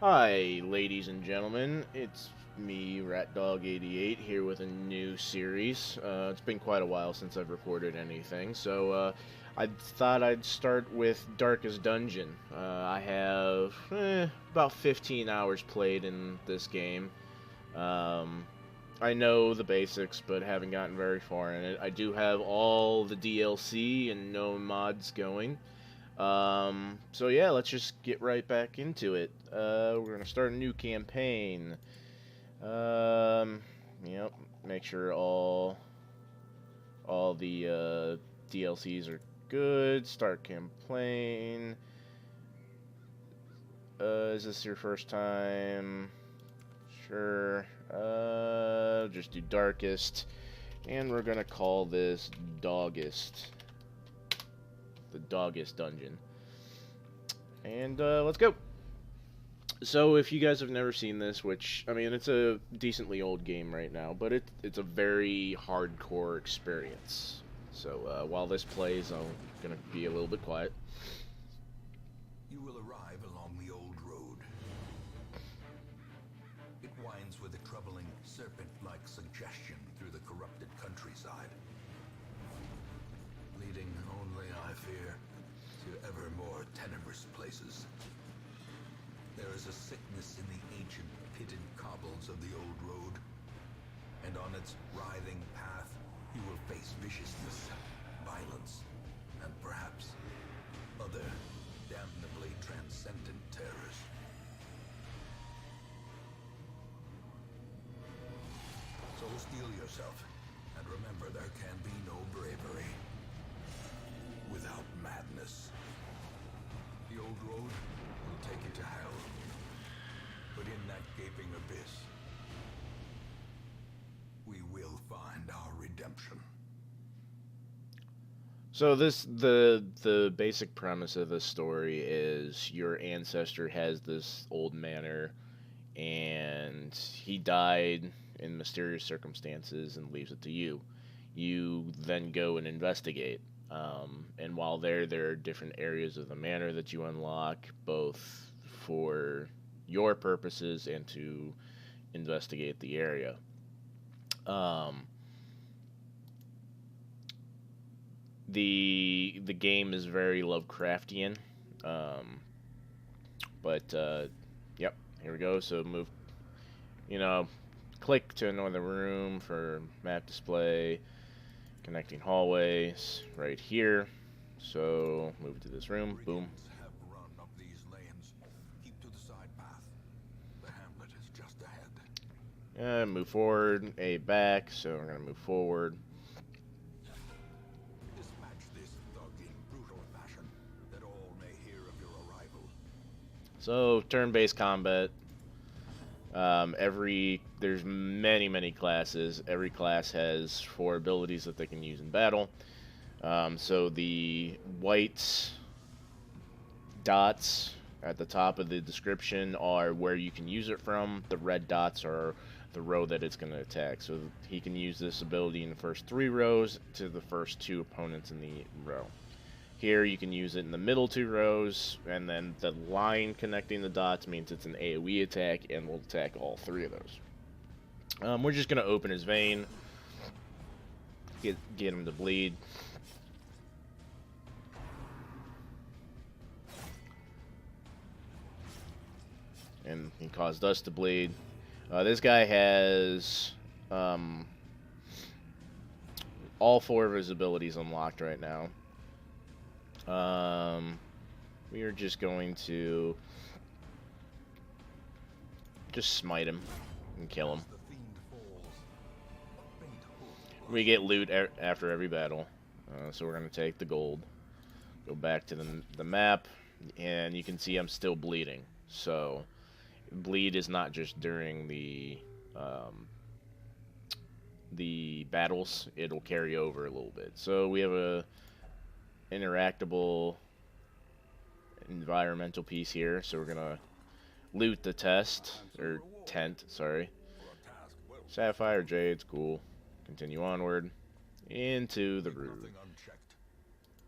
Hi, ladies and gentlemen. It's me, RatDog88, here with a new series. It's been quite a while since I've recorded anything, so I thought I'd start with Darkest Dungeon. I have about 15 hours played in this game. Um, I know the basics, but haven't gotten very far in it. I do have all the DLC and no mods going. So yeah, let's just get right back into it. We're gonna start a new campaign. Um, yep, make sure all the DLCs are good. Start campaign. Is this your first time? Sure. Just do Darkest, and we're gonna call this Dawgest, the Dawgest dungeon. And let's go. So if you guys have never seen this, which I mean, it's a decently old game right now, but it's a very hardcore experience. So while this plays, I'm gonna be a little bit quiet. You will arrive along the old road. It winds with a troubling serpent-like suggestion through the corrupted countryside, leading only, I fear, to ever more tenebrous places. There is a sickness in the ancient pitted cobbles of the old road, and on its writhing path you will face viciousness, violence, and perhaps other damnably transcendent terrors. So steel yourself, and remember there can be no bravery without madness. The old road will take you to hell, but in that gaping abyss, we will find our redemption. So the basic premise of this story is your ancestor has this old manor, and he died in mysterious circumstances and leaves it to you. You then go and investigate. And while there are different areas of the manor that you unlock, both for your purposes and to investigate the area. Um, the game is very Lovecraftian, um, but yep, here we go. So move, you know, click to another room for map display, connecting hallways right here. So move to this room. Boom. Brigands have run up these lanes. Keep to the side path. The hamlet is just ahead. Move forward. A back. So we're gonna move forward. Dispatch this thug in brutal fashion, that all may hear of your arrival. So turn-based combat. There's many classes. Every class has 4 abilities that they can use in battle. So the white dots at the top of the description are where you can use it from. The red dots are the row that it's going to attack. So he can use this ability in the first 3 rows to the first 2 opponents in the row. Here you can use it in the middle 2 rows, and then the line connecting the dots means it's an AoE attack and will attack all 3 of those. We're just going to open his vein, get him to bleed. And he caused us to bleed. This guy has all 4 of his abilities unlocked right now. We are just going to just smite him and kill him. The fiend falls. A faint hope We get loot after every battle, so we're going to take the gold. Go back to the map, and you can see I'm still bleeding. So bleed is not just during the battles; it'll carry over a little bit. So we have a interactable environmental piece here. So we're gonna loot the tent. Sorry, for a task well sapphire jades, cool. Continue onward into the room, nothing unchecked.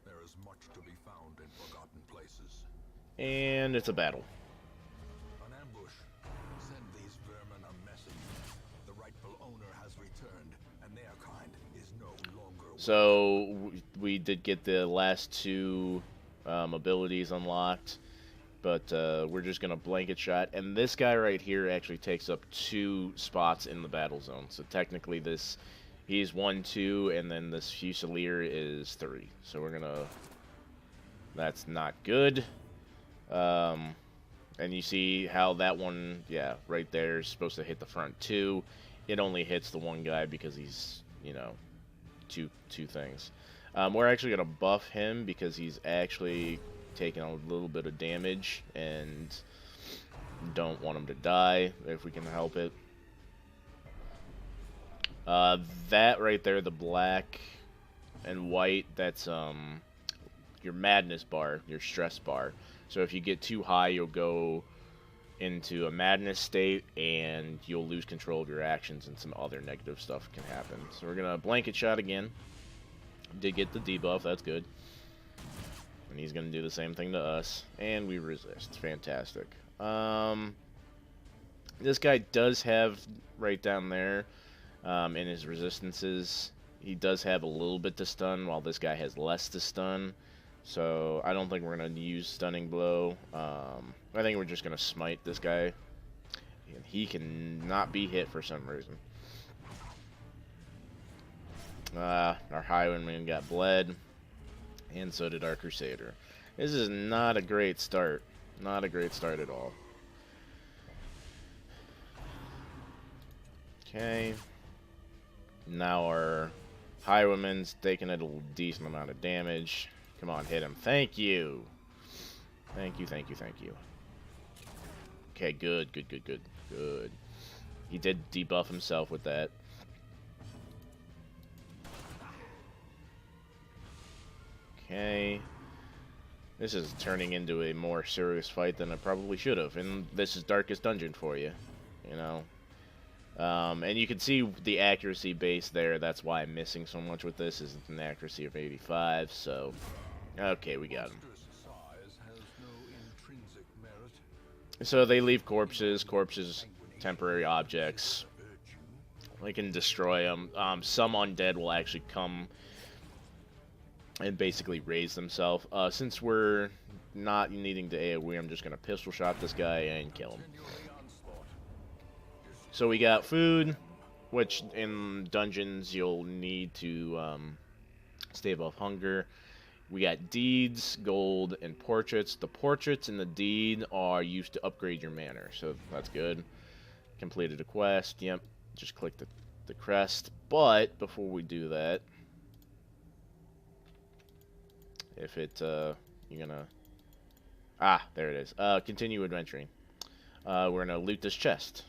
There is much to be found in forgotten places. and it's a battle. An ambush So we did get the last two abilities unlocked, but we're just gonna blanket shot. And this guy right here actually takes up 2 spots in the battle zone. So technically, he's 1, 2, and then this Fusilier is 3. So we're gonna. That's not good. And you see how that one, yeah, right there is supposed to hit the front 2. It only hits the one guy because he's, you know, two things. We're actually gonna buff him because he's actually taking a little bit of damage and don't want him to die if we can help it. That right there, the black and white, that's your madness bar, your stress bar. So if you get too high, you'll go into a madness state and you'll lose control of your actions, and some other negative stuff can happen. So we're gonna blanket shot again. Did get the debuff, that's good. And he's gonna do the same thing to us, and we resist. Fantastic. This guy does have right down there in his resistances, he does have a little bit to stun, while this guy has less to stun. So I don't think we're going to use Stunning Blow. I think we're just going to smite this guy. And he can not be hit for some reason. Our Highwayman got bled. And so did our Crusader. This is not a great start. Not a great start at all. Okay. Now our Highwayman's taking a decent amount of damage. Come on, hit him. Thank you. Thank you, thank you, thank you. Okay, good, good, good, good, good. He did debuff himself with that. Okay. This is turning into a more serious fight than it probably should have. And this is Darkest Dungeon for you. You know. And you can see the accuracy base there. That's why I'm missing so much with this. Is an accuracy of 85, so... Okay, we got him. So they leave corpses. Corpses, temporary objects. We can destroy them. Some undead will actually come and basically raise themselves. Since we're not needing to AoE, I'm just going to pistol shot this guy and kill him. So we got food, which in dungeons you'll need to stave off hunger. We got deeds, gold, and portraits. The portraits and the deed are used to upgrade your manor, so that's good. Completed a quest, yep. Just click the crest. But before we do that, if it, you're gonna... Ah, there it is. Continue adventuring. We're gonna loot this chest.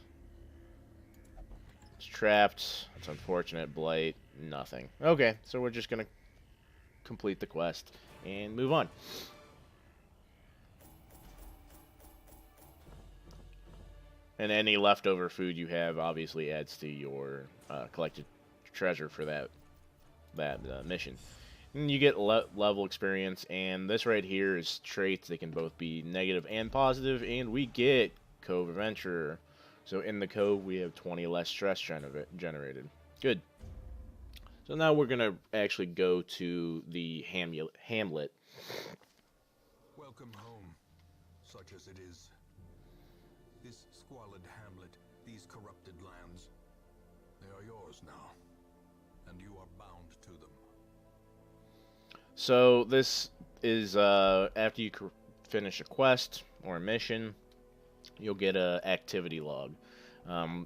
It's trapped. It's unfortunate. Blight. Nothing. Okay, so we're just gonna complete the quest and move on. And any leftover food you have obviously adds to your collected treasure for that mission. And you get level experience, and this right here is traits. They can both be negative and positive, and we get Cove Adventurer. So in the Cove, we have 20 less stress generated. Good. So now we're going to actually go to the hamlet. Welcome home, such as it is. This squalid hamlet, these corrupted lands, they are yours now, and you are bound to them. So this is after you finish a quest or a mission, you'll get a activity log.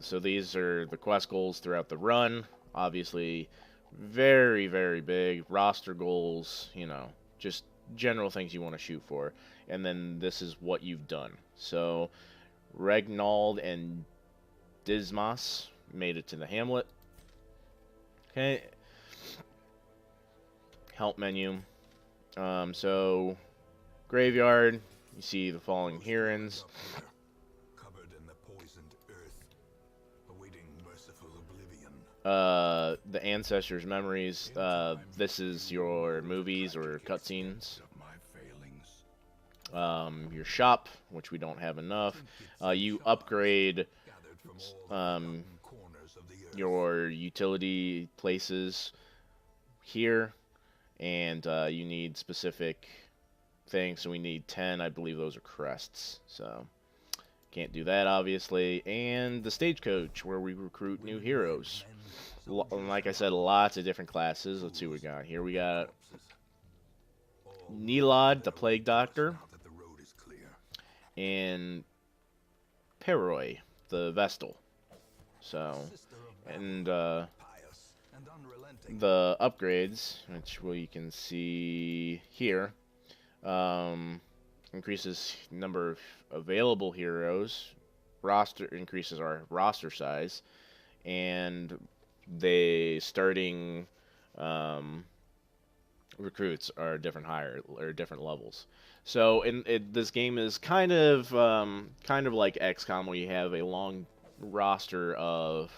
So these are the quest goals throughout the run. Obviously, very, very big. Roster goals, you know, just general things you want to shoot for. And then this is what you've done. So, Regnald and Dismas made it to the hamlet. Okay. Help menu. So, graveyard. You see the falling herons. Covered in the poisoned earth, awaiting merciful oblivion. The ancestors' memories. This is your movies or cutscenes. Your shop, which we don't have enough. You upgrade your utility places here, and you need specific things. So we need 10. I believe those are crests. So can't do that, obviously. And the stagecoach, where we recruit new heroes. Like I said, lots of different classes. Let's see what we got here. We got Nilad, the Plague Doctor, and Peroi, the Vestal. So, and the upgrades, which you can see here, increases number of available heroes, increases our roster size, and they starting recruits are different levels. So this game is kind of like XCOM, where you have a long roster of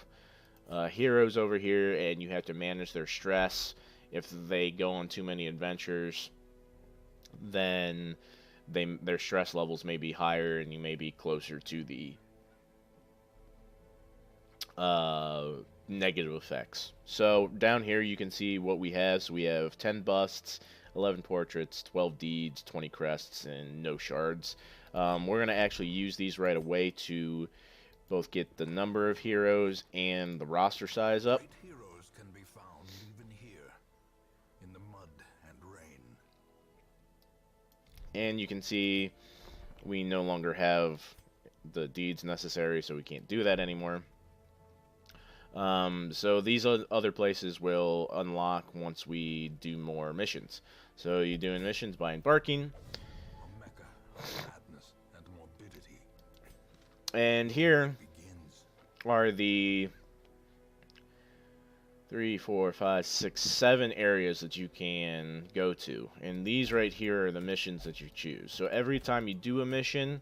heroes over here, and you have to manage their stress. If they go on too many adventures, then their stress levels may be higher, and you may be closer to the negative effects. So down here you can see what we have. So we have 10 busts, 11 portraits, 12 deeds, 20 crests, and no shards. We're going to actually use these right away to both get the number of heroes and the roster size up. Great heroes can be found even here, in the mud and rain. And you can see we no longer have the deeds necessary, so we can't do that anymore. So these other places will unlock once we do more missions. So you're doing missions by embarking. A mecca of madness and morbidity. And here Begins. are the 3, 4, 5, 6, 7 areas that you can go to. And these right here are the missions that you choose. So every time you do a mission,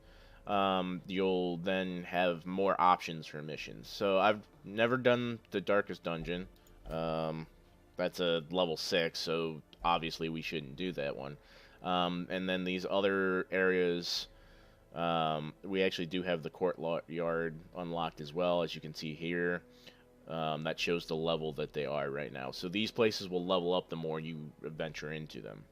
you'll then have more options for missions. So I've never done the Darkest Dungeon. That's a level 6, so obviously we shouldn't do that one. And then these other areas, we actually do have the courtyard unlocked as well, as you can see here. That shows the level that they are right now. So these places will level up the more you venture into them.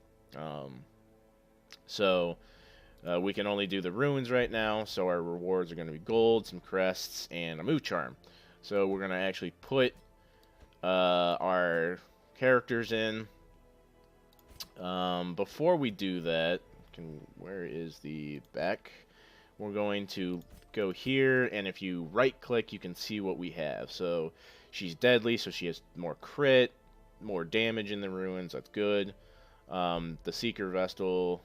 We can only do the ruins right now, so our rewards are going to be gold, some crests, and a move charm. So we're going to actually put our characters in. Before we do that, where is the back? We're going to go here, and if you right-click, you can see what we have. So she's deadly, so she has more crit, more damage in the ruins. That's good. The Seeker Vestal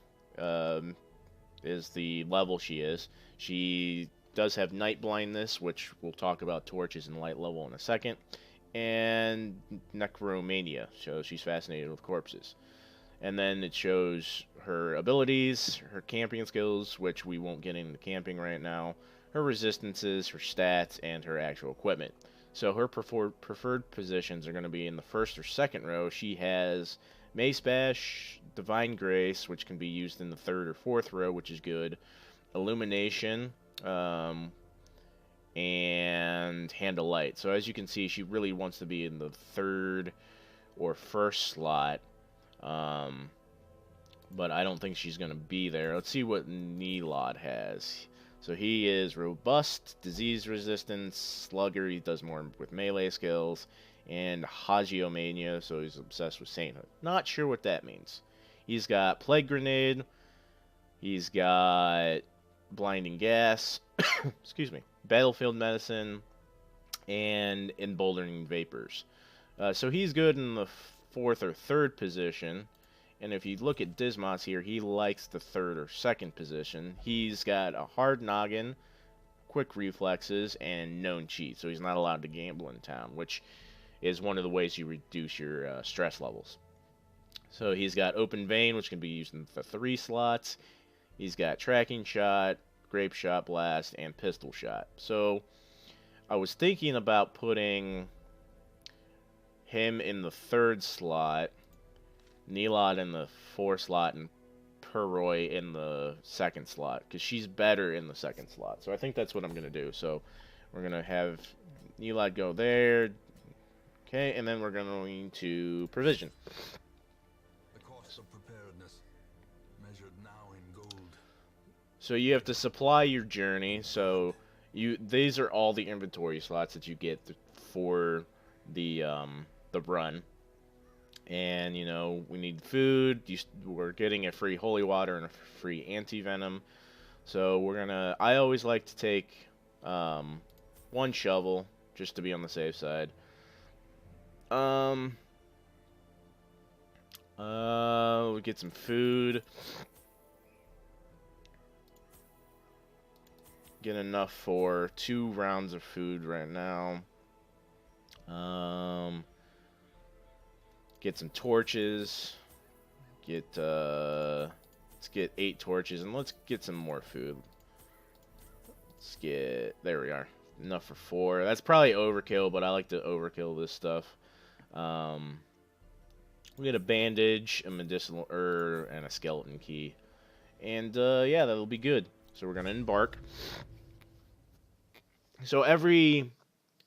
is the level she is. She does have night blindness, which we'll talk about torches and light level in a second, and necromania, so she's fascinated with corpses. And then it shows her abilities, her camping skills, which we won't get into camping right now, her resistances, her stats, and her actual equipment. So her preferred positions are going to be in the first or second row. She has Mace Bash, Divine Grace, which can be used in the third or fourth row, which is good, Illumination, and Hand of Light. So as you can see, she really wants to be in the third or first slot, but I don't think she's going to be there. Let's see what Nilad has. So he is robust, disease resistance, slugger, he does more with melee skills, and hagiomania, so he's obsessed with sainthood. Not sure what that means. He's got plague grenade, he's got blinding gas, excuse me, battlefield medicine, and emboldening vapors. So he's good in the fourth or third position. And if you look at Dismas here, he likes the third or second position. He's got a hard noggin, quick reflexes, and known cheat. So he's not allowed to gamble in town, which is one of the ways you reduce your stress levels. So he's got open vein, which can be used in the 3 slots. He's got tracking shot, grape shot blast, and pistol shot. So I was thinking about putting him in the 3rd slot, Nilad in the 4th slot, and Peroi in the 2nd slot, because she's better in the 2nd slot. So I think that's what I'm going to do. So we're going to have Nilad go there, Okay, and then we're going to provision. The cost of preparedness, measured now in gold. So you have to supply your journey. So these are all the inventory slots that you get for the run. And you know, we need food. We're getting a free holy water and a free anti-venom. So I always like to take one shovel just to be on the safe side. We'll get some food. Get enough for 2 rounds of food right now. Get some torches. Let's get 8 torches, and let's get some more food. There we are. Enough for 4. That's probably overkill, but I like to overkill this stuff. We get a bandage, a medicinal herb, and a skeleton key. And, yeah, that'll be good. So we're going to embark. So every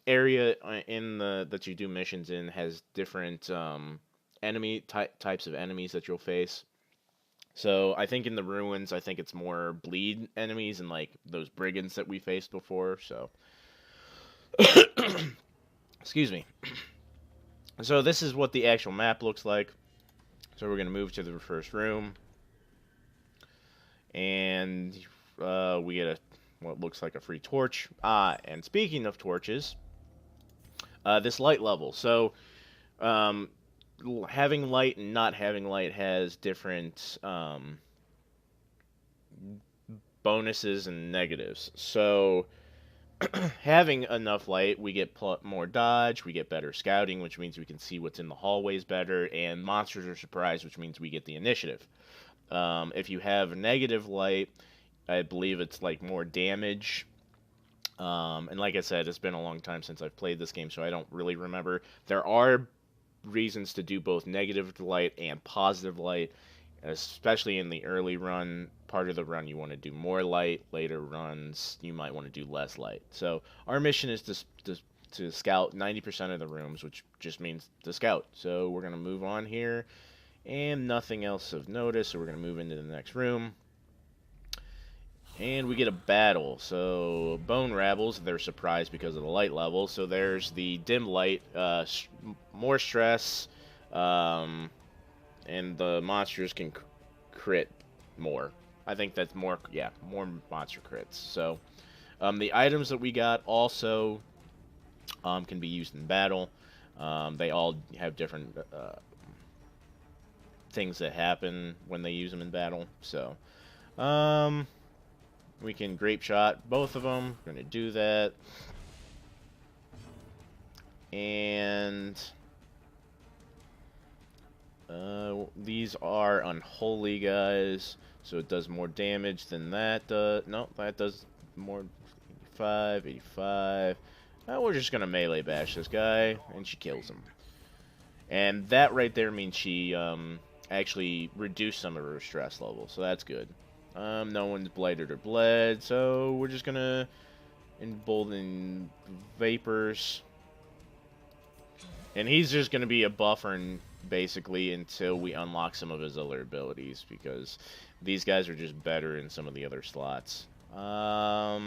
area that you do missions in has different types of enemies that you'll face. So I think in the ruins, I think it's more bleed enemies and like those brigands that we faced before. So, excuse me. So this is what the actual map looks like. So we're gonna move to the first room, and we get what looks like a free torch. And speaking of torches, this light level. So, having light and not having light has different bonuses and negatives. So, having enough light, we get more dodge, we get better scouting, which means we can see what's in the hallways better, and monsters are surprised, which means we get the initiative. If you have negative light, I believe it's like more damage. And like I said, it's been a long time since I've played this game, so I don't really remember. There are reasons to do both negative light and positive light, especially in the early run. Part of the run you want to do more light, later runs you might want to do less light. So our mission is to scout 90% of the rooms, which just means to scout. So we're going to move on here, and nothing else of notice, so we're going to move into the next room. And we get a battle. So bone rabbles, they're surprised because of the light level. So there's the dim light, more stress, and the monsters can crit more. I think that's more monster crits. So the items that we got also can be used in battle. They all have different things that happen when they use them in battle. So we can grape shot both of them. We're going to do that. And these are unholy guys, so it does more damage than that does. No, that does more. 85, 85. We're just going to melee bash this guy, and she kills him. And that right there means she actually reduced some of her stress level, so that's good. No one's blighted or bled, so we're just gonna embolden vapors. And he's just gonna be a buffer basically until we unlock some of his other abilities, because these guys are just better in some of the other slots. We're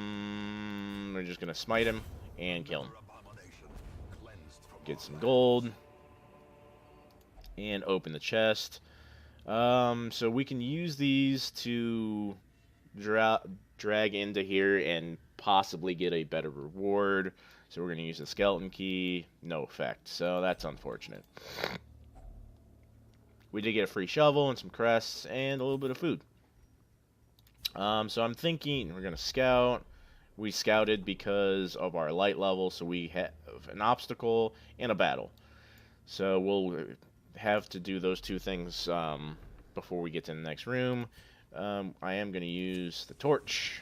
just gonna smite him and kill him. Get some gold. And open the chest. So we can use these to drag into here and possibly get a better reward. So we're going to use the skeleton key. No effect. So that's unfortunate. We did get a free shovel and some crests and a little bit of food. So I'm thinking we're going to scout. We scouted because of our light level, so we have an obstacle and a battle. So we'll have to do those two things before we get to the next room. I am going to use the torch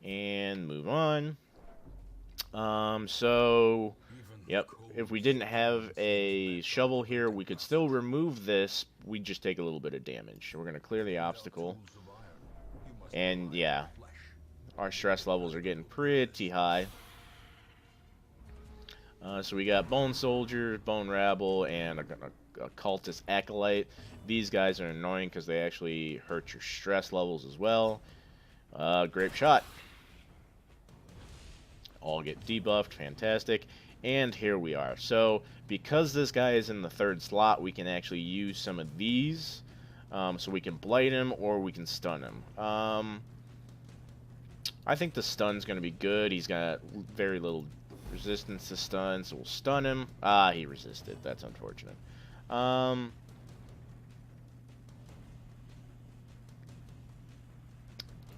and move on. So, yep, if we didn't have a shovel here, we could still remove this. We'd just take a little bit of damage. We're going to clear the obstacle. And, yeah, our stress levels are getting pretty high. So we got Bone Soldier, Bone Rabble, and a Cultist Acolyte. These guys are annoying because they actually hurt your stress levels as well. Grape Shot. All get debuffed. Fantastic. And here we are. So because this guy is in the third slot, we can actually use some of these. So we can blight him or we can stun him. I think the stun's going to be good. He's got very little resistance to stun, so we'll stun him. Ah, he resisted. That's unfortunate. I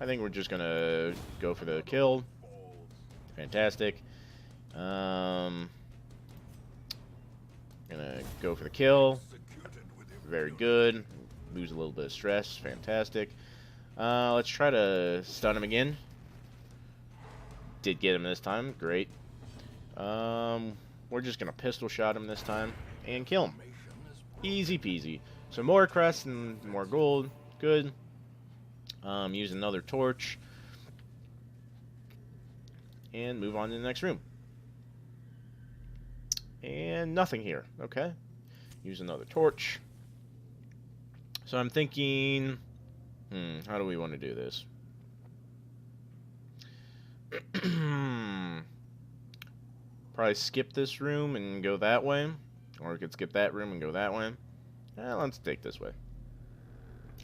think we're just going to go for the kill. Fantastic. Gonna go for the kill. Very good. Lose a little bit of stress. Fantastic. Let's try to stun him again. Did get him this time. Great. We're just gonna pistol shot him this time and kill him. Easy peasy. So more crests and more gold. Good. Use another torch. And move on to the next room. And nothing here. Okay. Use another torch. So I'm thinking, how do we want to do this? Probably skip this room and go that way. Or we could skip that room and go that way. Let's take this way.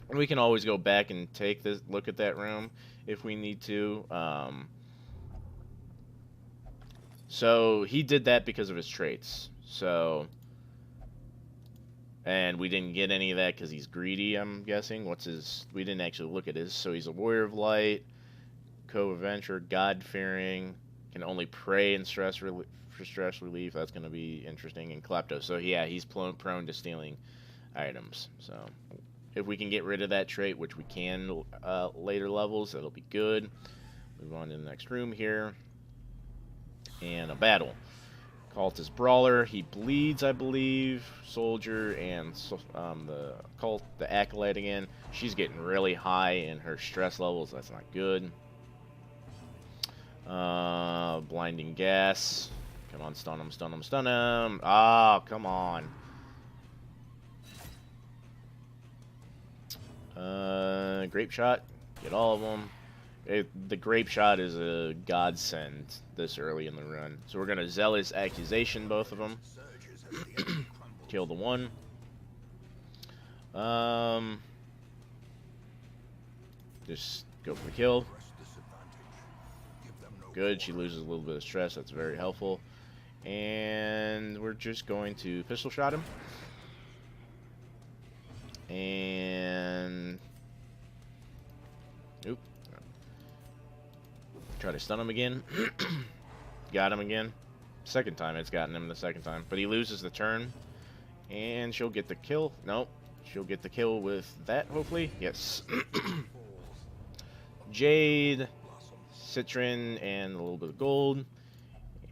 And we can always go back and take this, look at that room if we need to. So he did that because of his traits. So, and we didn't get any of that because he's greedy, I'm guessing. What's his? We didn't actually look at his. So he's a warrior of light, co-adventure, God-fearing, can only pray and for stress relief. That's going to be interesting. And klepto. So yeah, he's prone to stealing items. So if we can get rid of that trait, which we can later levels, that'll be good. Move on to the next room here. And a battle. Cultist Brawler. He bleeds, I believe. Soldier and the Acolyte again. She's getting really high in her stress levels. That's not good. Blinding Gas. Come on, stun him, stun him, stun him. Ah, come on. Grape Shot. Get all of them. The Grape Shot is a godsend this early in the run. So we're going to Zealous Accusation both of them. Kill the one. Just go for the kill. Good, she loses a little bit of stress. That's very helpful. And we're just going to pistol shot him. And... Oop. Try to stun him again. Got him again. Second time it's gotten him the second time. But he loses the turn. And she'll get the kill. Nope. She'll get the kill with that, hopefully. Yes. Jade, Citron, and a little bit of gold.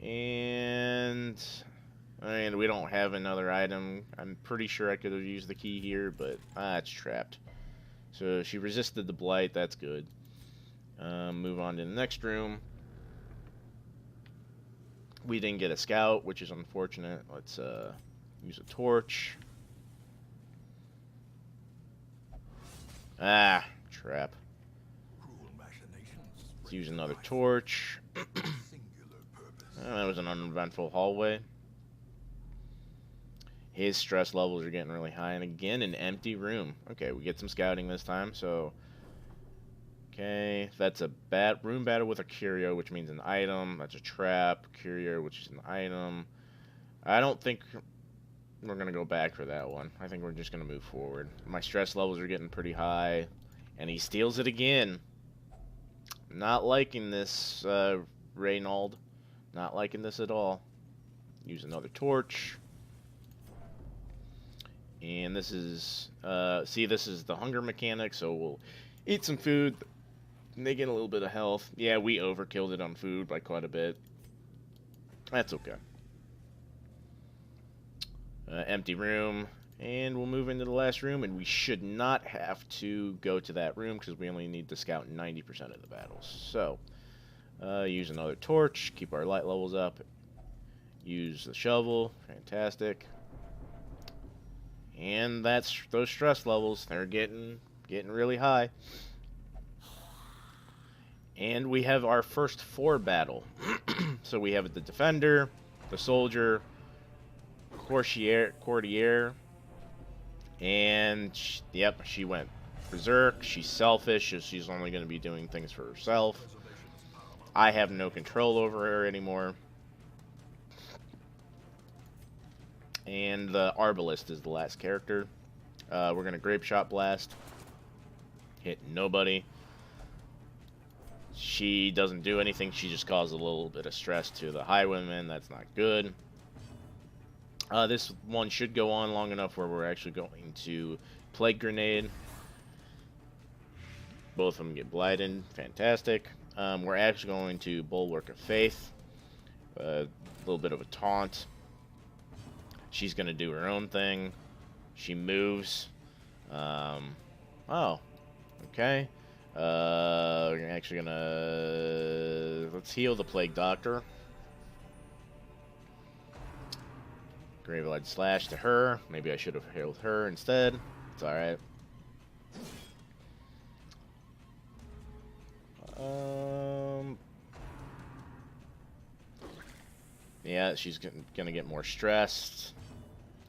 And... I mean, we don't have another item. I'm pretty sure I could have used the key here, but... it's trapped. So she resisted the blight. That's good. Move on to the next room. We didn't get a scout, which is unfortunate. Let's use a torch. Ah, trap. Let's use another torch. That was an uneventful hallway. His stress levels are getting really high. And again, an empty room. Okay, we get some scouting this time, so... Okay, that's a room battle with a curio, which means an item. That's a trap. Curio, which is an item. I don't think we're going to go back for that one. I think we're just going to move forward. My stress levels are getting pretty high. And he steals it again. Not liking this, Reynold. Not liking this at all. Use another torch. And this is, see, this is the hunger mechanic, so we'll eat some food. And they get a little bit of health. Yeah, we overkilled it on food by quite a bit. That's okay. Empty room. And we'll move into the last room. And we should not have to go to that room because we only need to scout 90% of the battles. So, use another torch. Keep our light levels up. Use the shovel. Fantastic. And that's those stress levels. They're getting really high. And we have our first 4 battle. So we have the defender, the soldier, courtier, and yep, she went berserk. She's selfish, so she's only going to be doing things for herself. I have no control over her anymore. And the Arbalist is the last character. We're going to Grape Shot Blast. Hit nobody. She doesn't do anything. She just causes a little bit of stress to the Highwaymen. That's not good. This one should go on long enough where we're actually going to Plague Grenade. Both of them get blighted. Fantastic. We're actually going to Bulwark of Faith. A little bit of a taunt. She's going to do her own thing. She moves. Oh. Okay. We're actually going to... Let's heal the Plague Doctor. Gravelight Slash to her. Maybe I should have healed her instead. It's alright. Yeah, she's gonna get more stressed.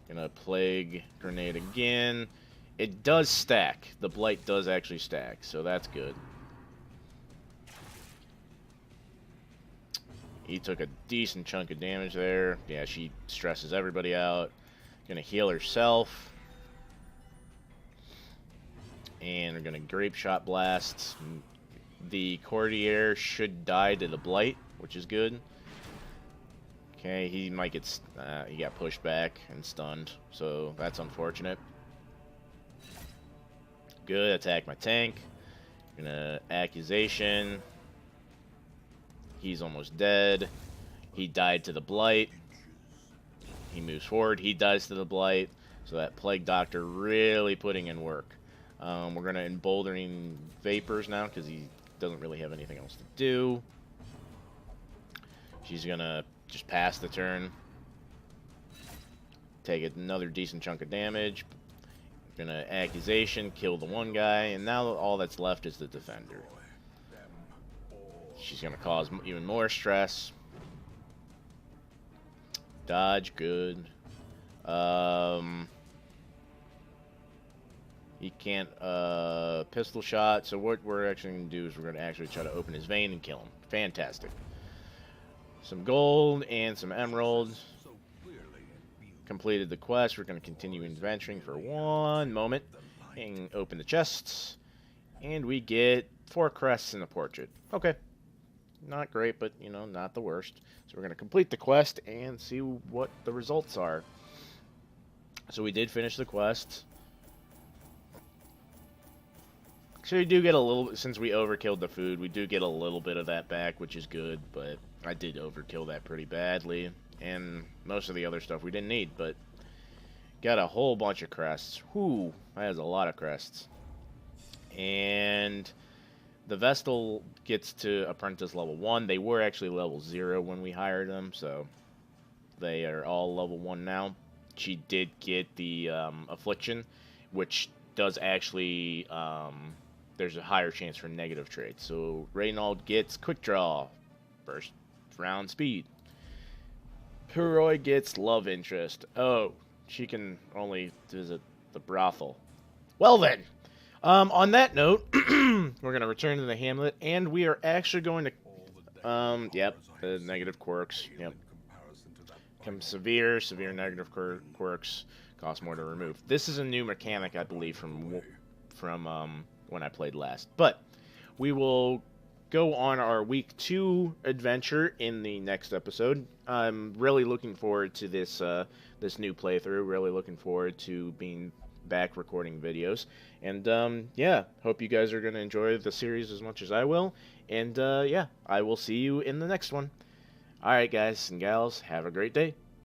Gonna Plague Grenade again. It does stack. The Blight does actually stack, so that's good. He took a decent chunk of damage there. Yeah, she stresses everybody out. Gonna heal herself. And we're gonna Grape Shot Blast. The Courtier should die to the Blight, which is good. Okay, he might get... he got pushed back and stunned, so that's unfortunate. Good, attack my tank. Gonna Accusation. He's almost dead. He died to the Blight. He moves forward. He dies to the Blight. So that Plague Doctor really putting in work. We're going to Emboldening Vapors now because he doesn't really have anything else to do. She's going to just pass the turn. Take another decent chunk of damage. Going to Accusation, kill the one guy. And now all that's left is the Defender. She's going to cause even more stress. Dodge, good. He can't pistol shot, so what we're actually going to do is we're going to actually try to open his vein and kill him. Fantastic. Some gold and some emeralds. Completed the quest. We're going to continue adventuring for one moment. And open the chests. And we get 4 crests and a portrait. Okay. Not great, but, you know, not the worst. So we're going to complete the quest and see what the results are. So we did finish the quest. So we do get a little, since we overkilled the food, we do get a little bit of that back, which is good, but I did overkill that pretty badly. And most of the other stuff we didn't need, but got a whole bunch of crests. Whew, that is a lot of crests. And the Vestal gets to Apprentice level 1. They were actually level 0 when we hired them, so they are all level 1 now. She did get the Affliction, which does actually, there's a higher chance for negative traits. So Reynald gets Quick Draw, first round speed. Puroy gets Love Interest. Oh, she can only visit the brothel. Well then, on that note, we're going to return to the Hamlet, and we are actually going to, yep, the negative quirks, yep. Severe negative quirks, cost more to remove. This is a new mechanic, I believe, from when I played last. But we will go on our week 2 adventure in the next episode. I'm really looking forward to this this new playthrough. Really looking forward to being back recording videos. And yeah, hope you guys are going to enjoy the series as much as I will. And yeah, I will see you in the next one. Alright guys and gals, have a great day.